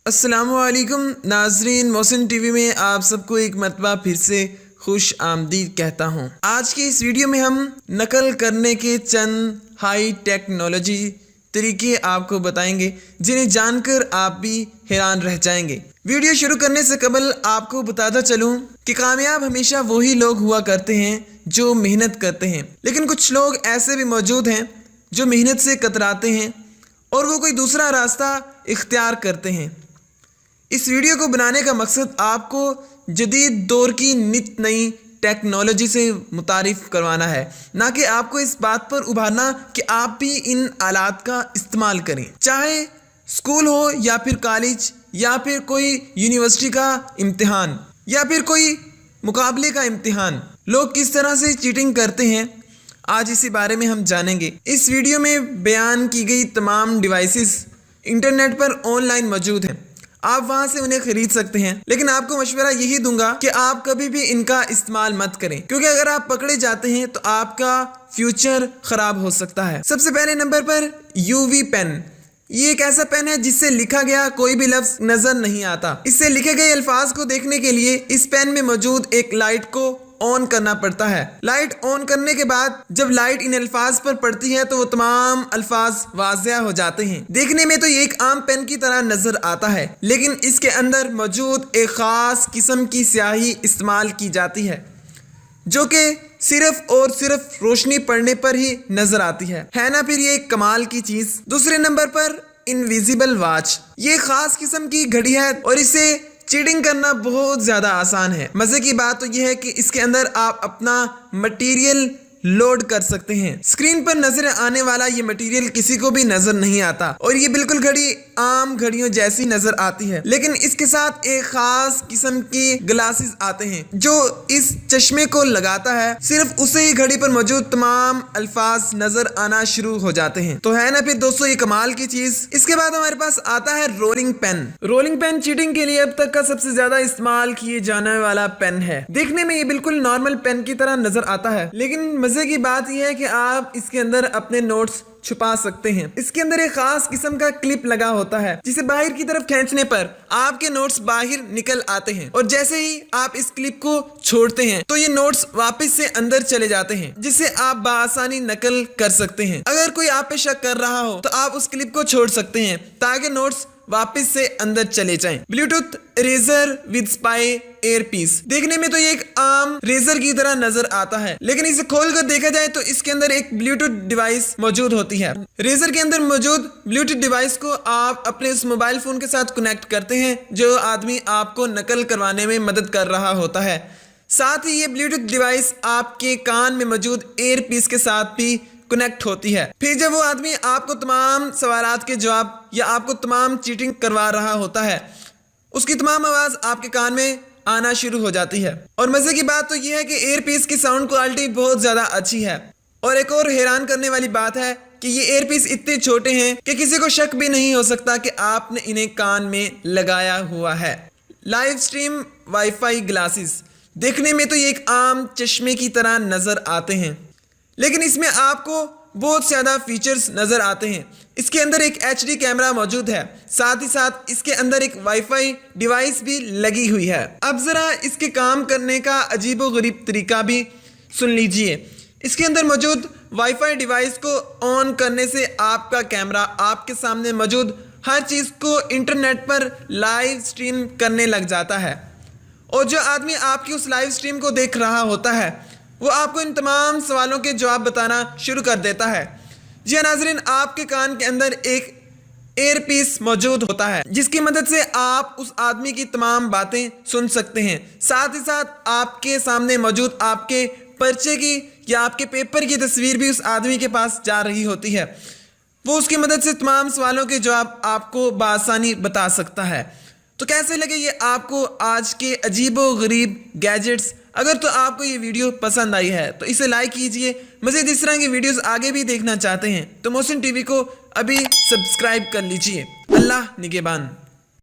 अस्सलामु अलैकुम नाजरीन, मोहसिन टीवी में आप सबको एक मरतबा फिर से खुश आमदीद कहता हूँ। आज की इस वीडियो में हम नकल करने के चंद हाई टेक्नोलॉजी तरीके आपको बताएंगे जिन्हें जानकर आप भी हैरान रह जाएंगे। वीडियो शुरू करने से कबल आपको बताता चलूँ कि कामयाब हमेशा वही लोग हुआ करते हैं जो मेहनत करते हैं, लेकिन कुछ लोग ऐसे भी मौजूद हैं जो मेहनत से कतराते हैं और वो कोई दूसरा रास्ता इख्तियार करते हैं। इस वीडियो को बनाने का मकसद आपको जदीद दौर की नित नई टेक्नोलॉजी से मुतारिफ करवाना है, ना कि आपको इस बात पर उभारना कि आप भी इन आलात का इस्तेमाल करें। चाहे स्कूल हो या फिर कॉलेज या फिर कोई यूनिवर्सिटी का इम्तिहान या फिर कोई मुकाबले का इम्तिहान, लोग किस तरह से चीटिंग करते हैं आज इसी बारे में हम जानेंगे। इस वीडियो में बयान की गई तमाम डिवाइसेस इंटरनेट पर ऑनलाइन मौजूद हैं, आप वहां से उन्हें खरीद सकते हैं, लेकिन आपको मशवरा यही दूंगा कि आप कभी भी इनका इस्तेमाल मत करें, क्योंकि अगर आप पकड़े जाते हैं तो आपका फ्यूचर खराब हो सकता है। सबसे पहले नंबर पर यूवी पेन। ये एक ऐसा पेन है जिससे लिखा गया कोई भी लफ्ज नजर नहीं आता। इससे लिखे गए अल्फाज को देखने के लिए इस पेन में मौजूद एक लाइट को ऑन करना पड़ता है। लाइट ऑन करने के बाद जब लाइट इन अल्फाज पर पड़ती है तो वो तमाम अल्फाज वाज़िया हो जाते हैं। देखने में तो ये एक आम पेन की तरह नजर आता है, लेकिन इसके अंदर मौजूद एक खास किस्म की स्याही इस्तेमाल की जाती है जो कि सिर्फ और सिर्फ रोशनी पड़ने पर ही नजर आती है ना फिर ये एक कमाल की चीज। दूसरे नंबर पर इनविजिबल वॉच। ये खास किस्म की घड़ी है और इसे चीटिंग करना बहुत ज़्यादा आसान है। मज़े की बात तो यह है कि इसके अंदर आप अपना मटेरियल लोड कर सकते हैं। स्क्रीन पर नजर आने वाला ये मटेरियल किसी को भी नजर नहीं आता और ये बिल्कुल घड़ी आम घड़ियों जैसी नजर आती है, लेकिन इसके साथ एक खास किस्म की ग्लासेस आते हैं जो इस चश्मे को लगाता है, सिर्फ उसे ही घड़ी पर मौजूद तमाम अल्फाज नजर आना शुरू हो जाते हैं। तो है ना फिर दोस्तों ये कमाल की चीज। इसके बाद हमारे पास आता है rolling pen. Rolling pen cheating के लिए अब तक का सबसे ज्यादा इस्तेमाल किए जाने वाला पेन है। देखने में ये बिल्कुल नॉर्मल पेन की तरह नजर आता है, लेकिन मजे की बात यह है कि आप इसके अंदर अपने नोट्स छुपा सकते हैं। इसके अंदर एक खास किस्म का क्लिप लगा होता है जिसे बाहर की तरफ खींचने पर आपके नोट्स बाहर निकल आते हैं और जैसे ही आप इस क्लिप को छोड़ते हैं तो ये नोट्स वापस से अंदर चले जाते हैं, जिससे आप बाआसानी नकल कर सकते हैं। अगर कोई आप पे शक कर रहा हो तो आप उस क्लिप को छोड़ सकते हैं ताकि नोट्स वापस से अंदर चले जाएं। Bluetooth razor with spy earpiece. देखने में तो ये एक आम रेजर की तरह नजर आता है, लेकिन इसे खोल कर देखा जाए तो इसके अंदर एक ब्लूटूथ डिवाइस मौजूद होती है। रेजर के अंदर मौजूद ब्लूटूथ डिवाइस को आप अपने उस मोबाइल फोन के साथ कनेक्ट करते हैं जो आदमी आपको नकल करवाने में मदद कर रहा होता है। साथ ही ये ब्लूटूथ डिवाइस आपके कान में मौजूद एयर पीस के साथ भी कनेक्ट होती है। फिर जब वो आदमी आपको तमाम सवालात के जवाब या आपको तमाम चीटिंग करवा रहा होता है, उसकी तमाम आवाज आपके कान में आना शुरू हो जाती है। और मजे की बात तो यह है कि एयर पीस की साउंड क्वालिटी बहुत ज्यादा अच्छी है। और एक और हैरान करने वाली बात है कि ये एयर पीस इतने छोटे हैं कि किसी को शक भी नहीं हो सकता कि आपने इन्हें कान में लगाया हुआ है। Live stream wifi glasses. देखने में तो ये एक आम चश्मे की तरह नजर आते हैं, लेकिन इसमें आपको बहुत ज़्यादा फीचर्स नज़र आते हैं। इसके अंदर एक HD कैमरा मौजूद है, साथ ही साथ इसके अंदर एक वाईफाई डिवाइस भी लगी हुई है। अब ज़रा इसके काम करने का अजीबोगरीब तरीका भी सुन लीजिए। इसके अंदर मौजूद वाईफाई डिवाइस को ऑन करने से आपका कैमरा आपके सामने मौजूद हर चीज़ को इंटरनेट पर लाइव स्ट्रीम करने लग जाता है और जो आदमी आपकी उस लाइव स्ट्रीम को देख रहा होता है वो आपको इन तमाम सवालों के जवाब बताना शुरू कर देता है। जी नाज़रीन, आपके कान के अंदर एक एयर पीस मौजूद होता है जिसकी मदद से आप उस आदमी की तमाम बातें सुन सकते हैं। साथ ही साथ आपके सामने मौजूद आपके पर्चे की या आपके पेपर की तस्वीर भी उस आदमी के पास जा रही होती है। वो उसकी मदद से तमाम सवालों के जवाब आपको बआसानी बता सकता है। तो कैसे लगे ये आपको आज के अजीबो गरीब गैजेट्स? अगर तो आपको ये वीडियो पसंद आई है तो इसे लाइक कीजिए। मज़ीद इस तरह की वीडियोस आगे भी देखना चाहते हैं तो मोहसिन टीवी को अभी सब्सक्राइब कर लीजिए। अल्लाह निगहबान।